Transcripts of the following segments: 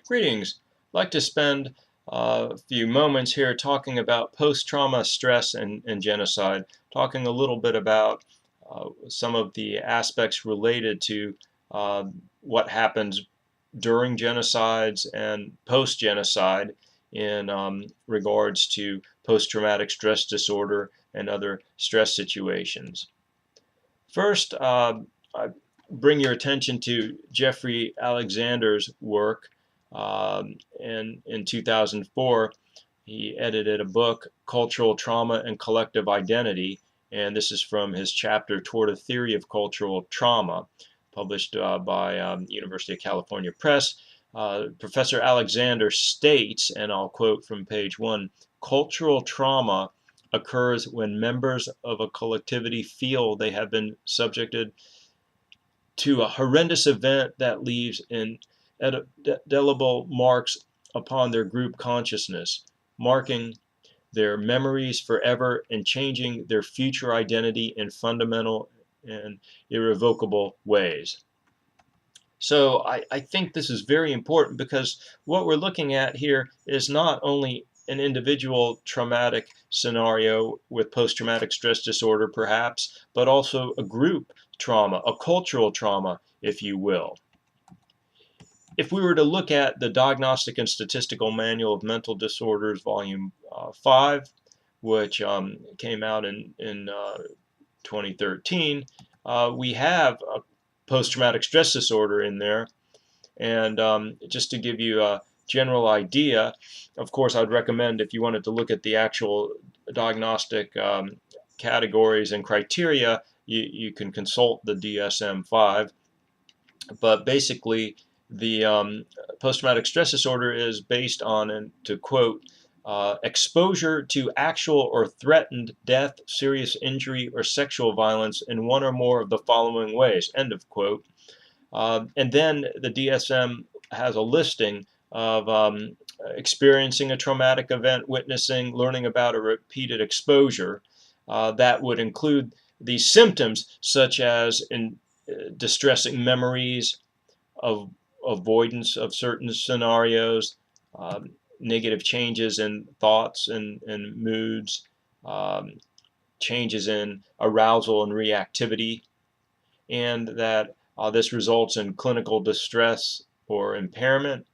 Greetings. I'd like to spend a few moments here talking about post-trauma stress and genocide, talking a little bit about some of the aspects related to what happens during genocides and post-genocide in regards to post-traumatic stress disorder and other stress situations. First, I bring your attention to Jeffrey Alexander's work. In 2004, he edited a book, Cultural Trauma and Collective Identity, and this is from his chapter Toward a Theory of Cultural Trauma, published by University of California Press. Professor Alexander states, and I'll quote from page 1, cultural trauma occurs when members of a collectivity feel they have been subjected to a horrendous event that leaves indelible marks upon their group consciousness, marking their memories forever and changing their future identity in fundamental and irrevocable ways. So I think this is very important because what we're looking at here is not only an individual traumatic scenario with post-traumatic stress disorder perhaps, but also a group trauma, a cultural trauma, if you will. If we were to look at the Diagnostic and Statistical Manual of Mental Disorders, Volume 5, which came out in 2013, we have a post-traumatic stress disorder in there. And just to give you a general idea, of course, I'd recommend if you wanted to look at the actual diagnostic categories and criteria, you can consult the DSM-5. But basically, the post-traumatic stress disorder is based on, and to quote, exposure to actual or threatened death, serious injury, or sexual violence in one or more of the following ways, end of quote. And then the DSM has a listing of experiencing a traumatic event, witnessing, learning about a repeated exposure. That would include these symptoms such as distressing memories, of avoidance of certain scenarios, negative changes in thoughts and moods, changes in arousal and reactivity, and that this results in clinical distress or impairment.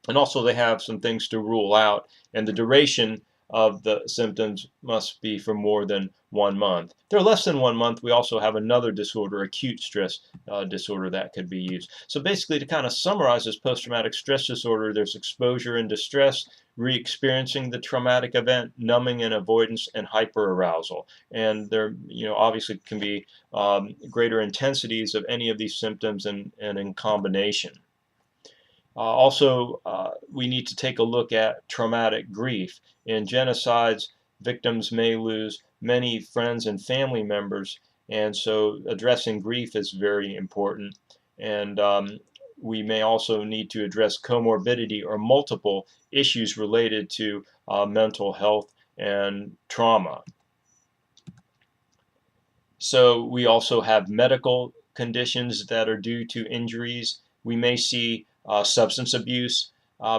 And also they have some things to rule out, and the duration of the symptoms must be for more than 1 month. If they're less than 1 month, we also have another disorder, acute stress disorder, that could be used. So basically, to kind of summarize this post-traumatic stress disorder, there's exposure and distress, re-experiencing the traumatic event, numbing and avoidance, and hyperarousal. And there, obviously can be greater intensities of any of these symptoms and in combination. Also, we need to take a look at traumatic grief. In genocides, victims may lose many friends and family members, and so addressing grief is very important. And we may also need to address comorbidity or multiple issues related to mental health and trauma. So we also have medical conditions that are due to injuries. We may see substance abuse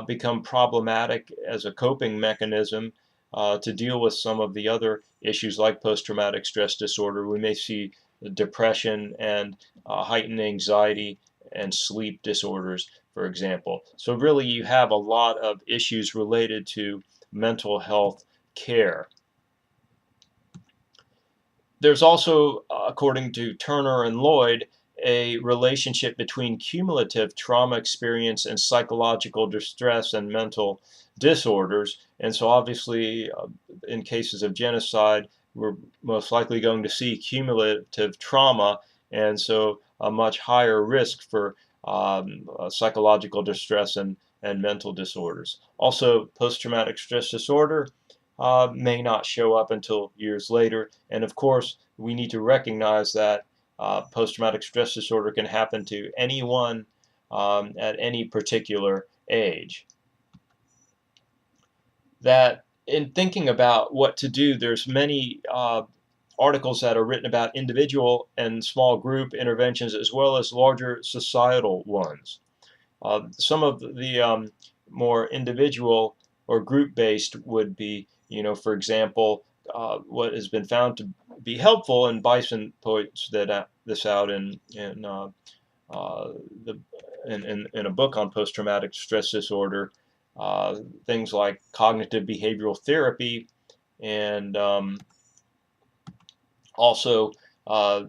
become problematic as a coping mechanism to deal with some of the other issues like post-traumatic stress disorder. We may see depression and heightened anxiety and sleep disorders, for example. So really you have a lot of issues related to mental health care. There's also, according to Turner and Lloyd, a relationship between cumulative trauma experience and psychological distress and mental disorders. And so obviously, in cases of genocide, we're most likely going to see cumulative trauma, and so a much higher risk for psychological distress and mental disorders. Also, post-traumatic stress disorder may not show up until years later. And of course, we need to recognize that post-traumatic stress disorder can happen to anyone at any particular age. That in thinking about what to do, there's many articles that are written about individual and small group interventions as well as larger societal ones. Some of the more individual or group-based would be, for example, what has been found to be helpful, and Bison points this out uh, the, in a book on post-traumatic stress disorder, things like cognitive behavioral therapy, and also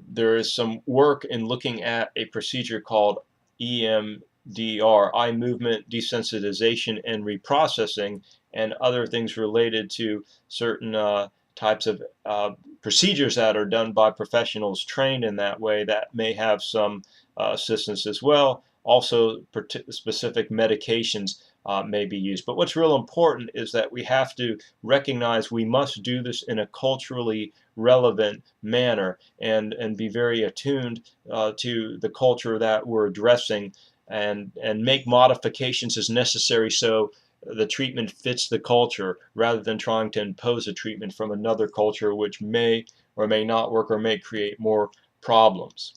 there is some work in looking at a procedure called EMDR, eye movement desensitization and reprocessing, and other things related to certain types of procedures that are done by professionals trained in that way that may have some assistance as well. Also, specific medications may be used. But what's real important is that we have to recognize we must do this in a culturally relevant manner, and be very attuned to the culture that we're addressing, and make modifications as necessary so the treatment fits the culture, rather than trying to impose a treatment from another culture which may or may not work or may create more problems.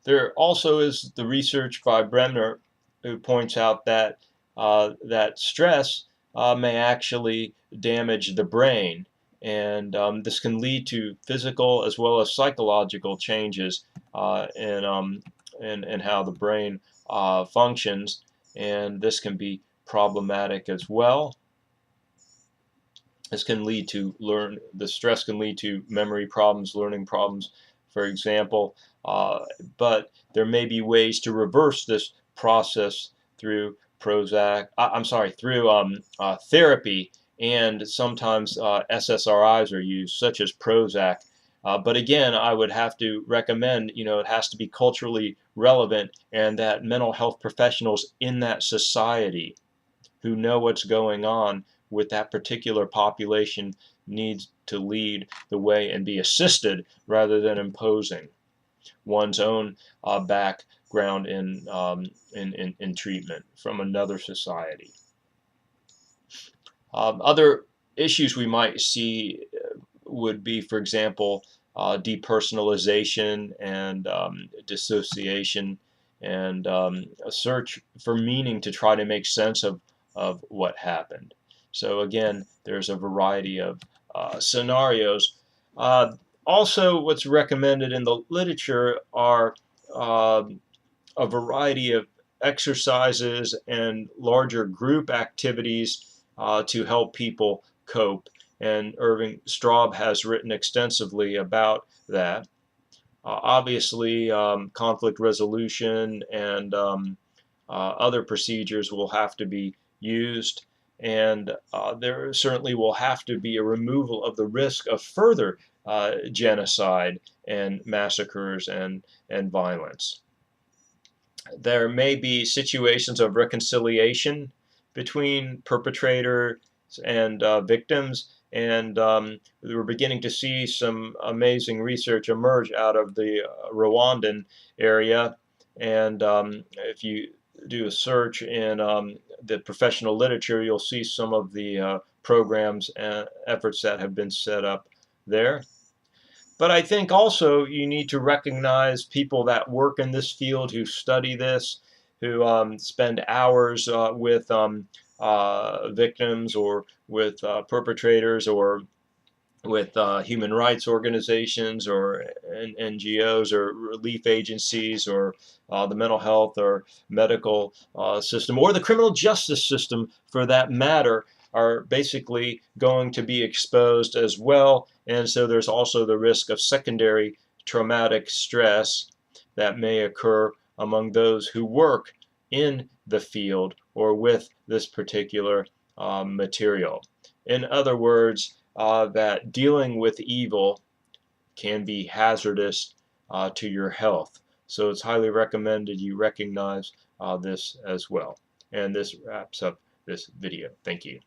There also is the research by Bremner, who points out that that stress may actually damage the brain, and this can lead to physical as well as psychological changes in how the brain functions, and this can be problematic as well. This can lead to the stress can lead to memory problems, learning problems, for example. But there may be ways to reverse this process through therapy, and sometimes SSRIs are used, such as Prozac. But again, I would have to recommend, it has to be culturally relevant, and that mental health professionals in that society who know what's going on with that particular population needs to lead the way and be assisted rather than imposing one's own background in treatment from another society. Other issues we might see would be, for example, depersonalization and dissociation, and a search for meaning to try to make sense of what happened. So again, there's a variety of scenarios. Uh, Also, what's recommended in the literature are a variety of exercises and larger group activities to help people cope. And Irving Straub has written extensively about that. Obviously, conflict resolution and other procedures will have to be used, and there certainly will have to be a removal of the risk of further genocide and massacres and violence. There may be situations of reconciliation between perpetrators and victims, and we're beginning to see some amazing research emerge out of the Rwandan area. And if you do a search in the professional literature, you'll see some of the programs and efforts that have been set up there. But I think also you need to recognize people that work in this field, who study this, who spend hours with victims, or with perpetrators, or with human rights organizations, or NGOs, or relief agencies, or the mental health or medical system, or the criminal justice system for that matter, are basically going to be exposed as well. And so there's also the risk of secondary traumatic stress that may occur among those who work in the field or with this particular material. In other words, that dealing with evil can be hazardous to your health. So it's highly recommended you recognize this as well. And this wraps up this video. Thank you.